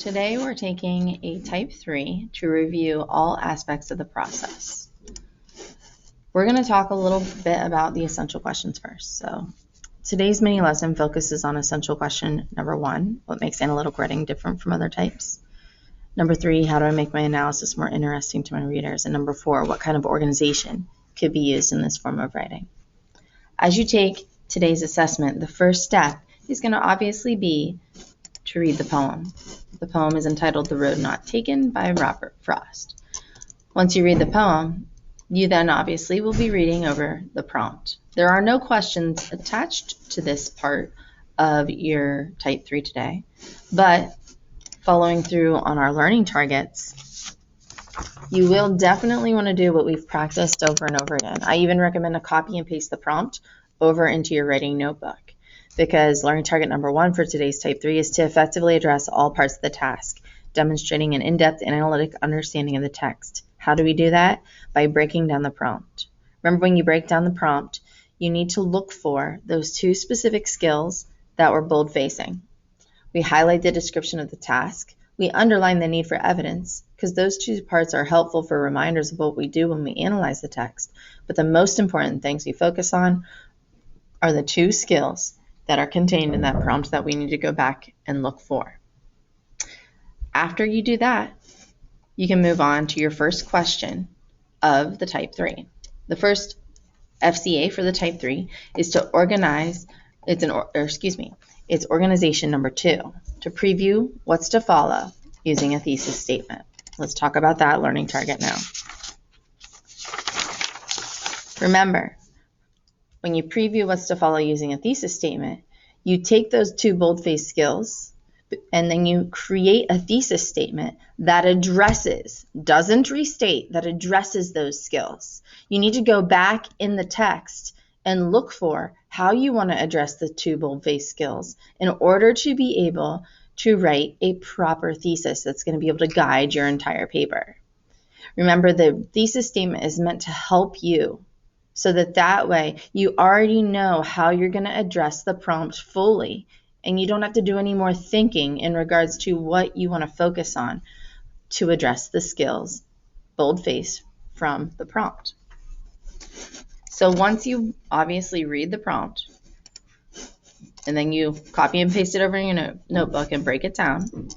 Today we're taking a Type 3 to review all aspects of the process. We're going to talk a little bit about the essential questions first. So today's mini lesson focuses on essential question number 1, what makes analytical writing different from other types? Number 3, how do I make my analysis more interesting to my readers? And number 4, what kind of organization could be used in this form of writing? As you take today's assessment, the first step is going to obviously be to read the poem. The poem is entitled The Road Not Taken by Robert Frost. Once you read the poem, you then obviously will be reading over the prompt. There are no questions attached to this part of your Type 3 today, but following through on our learning targets, you will definitely want to do what we've practiced over and over again. I even recommend to copy and paste the prompt over into your writing notebook, because learning target number 1 for today's Type 3 is to effectively address all parts of the task, demonstrating an in-depth and analytic understanding of the text. How do we do that? By breaking down the prompt. Remember, when you break down the prompt, you need to look for those 2 specific skills that were bold-facing. We highlight the description of the task. We underline the need for evidence, because those 2 parts are helpful for reminders of what we do when we analyze the text. But the most important things we focus on are the 2 skills that are contained in that prompt that we need to go back and look for. After you do that, you can move on to your first question of the Type 3. The first FCA for the Type 3 is to organize, it's organization number 2, to preview what's to follow using a thesis statement. Let's talk about that learning target now. Remember, when you preview what's to follow using a thesis statement, you take those 2 bold-faced skills and then you create a thesis statement that addresses, doesn't restate, that addresses those skills. You need to go back in the text and look for how you want to address the 2 bold-faced skills in order to be able to write a proper thesis that's going to be able to guide your entire paper. Remember, the thesis statement is meant to help you, so that way you already know how you're going to address the prompt fully, and you don't have to do any more thinking in regards to what you want to focus on to address the skills bold-faced from the prompt. So once you obviously read the prompt, and then you copy and paste it over in your notebook and break it down,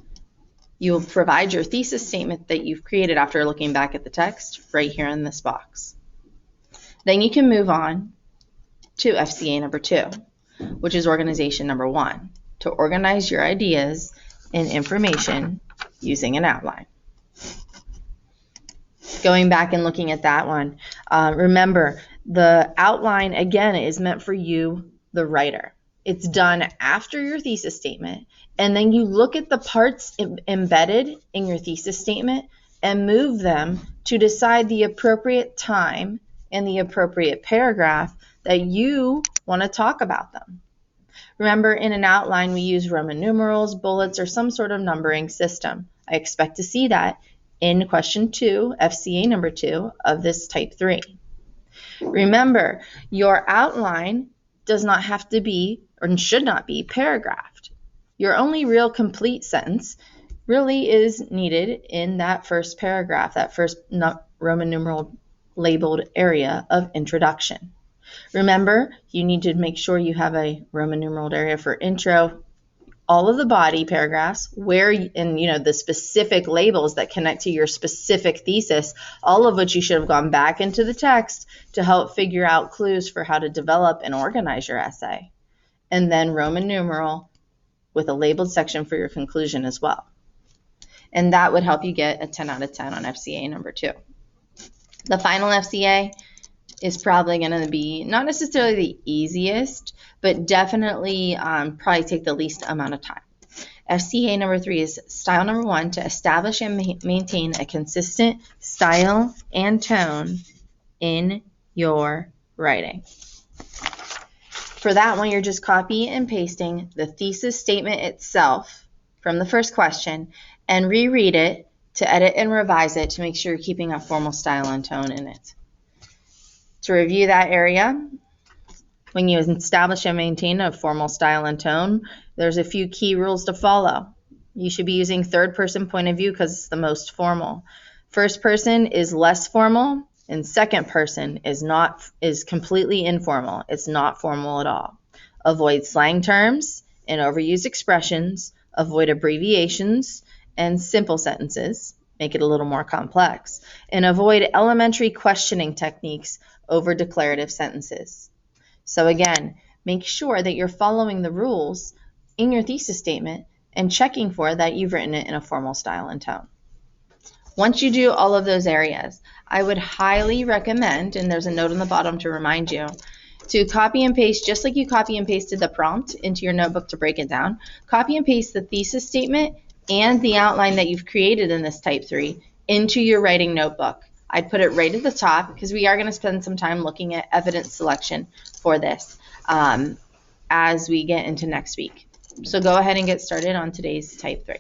you'll provide your thesis statement that you've created after looking back at the text right here in this box. Then you can move on to FCA number 2, which is organization number 1, to organize your ideas and information using an outline. Going back and looking at that one, remember, the outline, again, is meant for you, the writer. It's done after your thesis statement, and then you look at the parts embedded in your thesis statement and move them to decide the appropriate time and the appropriate paragraph that you want to talk about them. Remember, in an outline, we use Roman numerals, bullets, or some sort of numbering system. I expect to see that in question 2, FCA number 2 of this Type 3. Remember, your outline does not have to be, or should not be, paragraphed. Your only real complete sentence really is needed in that first paragraph, that first Roman numeral labeled area of introduction. Remember, you need to make sure you have a Roman numeraled area for intro, all of the body paragraphs, the specific labels that connect to your specific thesis, all of which you should have gone back into the text to help figure out clues for how to develop and organize your essay. And then Roman numeral with a labeled section for your conclusion as well. And that would help you get a 10 out of 10 on FCA number 2. The final FCA is probably going to be not necessarily the easiest, but definitely probably take the least amount of time. FCA number 3 is style number 1, to establish and maintain a consistent style and tone in your writing. For that one, you're just copying and pasting the thesis statement itself from the first question and reread it to edit and revise it to make sure you're keeping a formal style and tone in it. To review that area, when you establish and maintain a formal style and tone, there's a few key rules to follow. You should be using third person point of view because it's the most formal. First person is less formal, and second person is completely informal. It's not formal at all. Avoid slang terms and overused expressions. Avoid abbreviations and simple sentences. Make it a little more complex. And avoid elementary questioning techniques over declarative sentences. So again, make sure that you're following the rules in your thesis statement and checking for that you've written it in a formal style and tone. Once you do all of those areas, I would highly recommend, and there's a note on the bottom to remind you, to copy and paste, just like you copy and pasted the prompt into your notebook to break it down, copy and paste the thesis statement and the outline that you've created in this type 3 into your writing notebook. I'd put it right at the top because we are going to spend some time looking at evidence selection for this as we get into next week. So go ahead and get started on today's type 3.